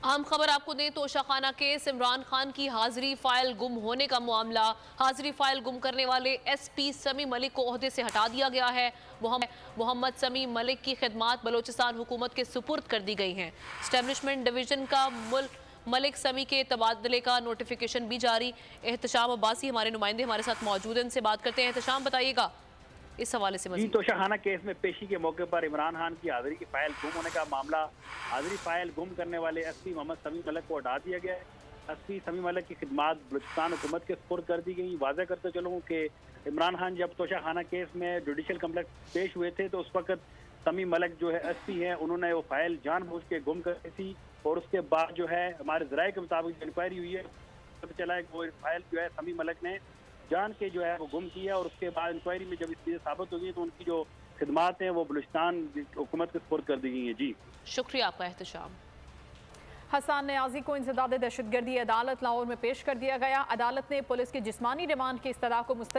अहम खबर आपको दें, तोशाखाना केस इमरान खान की हाजिरी फाइल गुम होने का मामला। हाजिरी फाइल गुम करने वाले एसपी समी मलिक को ओहदे से हटा दिया गया है। मोहम्मद समी मलिक की खिदमात बलोचिस्तान हुकूमत के सुपुर्द कर दी गई हैं। स्टैब्लिशमेंट डिवीजन का मलिक समी के तबादले का नोटिफिकेशन भी जारी। एहतशाम अब्बासी हमारे नुमाइंदे हमारे साथ मौजूद हैं, इनसे बात करते हैं। एहतशाम, बताइएगा इस हवाले से जी, मजीद। तोशाखाना केस में पेशी के मौके पर इमरान खान की हाजिरी की फाइल गुम होने का मामला। हाजिरी फाइल गुम करने वाले एसपी मोहम्मद समी मलिक को हटा दिया गया है। एसपी समी मलिक की खिदमात बलूचिस्तान हुकूमत के सुपुर्द कर दी गई। वाज़ेह करते चलूँ कि इमरान खान जब तोशाखाना केस में जुडिशल कम्प्लेक्स पेश हुए थे तो उस वक्त समी मलिक जो है एसपी हैं, उन्होंने वो फाइल जानबूझ के गुम कर दी थी। और उसके बाद जो है हमारे ज़राए के मुताबिक इंक्वायरी हुई है, पता चला है कि वो फाइल जो है समी मलिक ने जान के जो है वो गुम किया। और उसके बाद इंक्वायरी में जब इस चीज़ें साबित हो गई तो उनकी जो खिदमात हैं वो बलूचिस्तान हुकूमत के सुपुर्द कर दी गई हैं। जी, शुक्रिया आपका एहतशाम। हसन नियाजी को इंसदाद दहशतगर्दी अदालत लाहौर में पेश कर दिया गया। अदालत ने पुलिस की जिस्मानी रिमांड की इस्तदा को मुस्तरद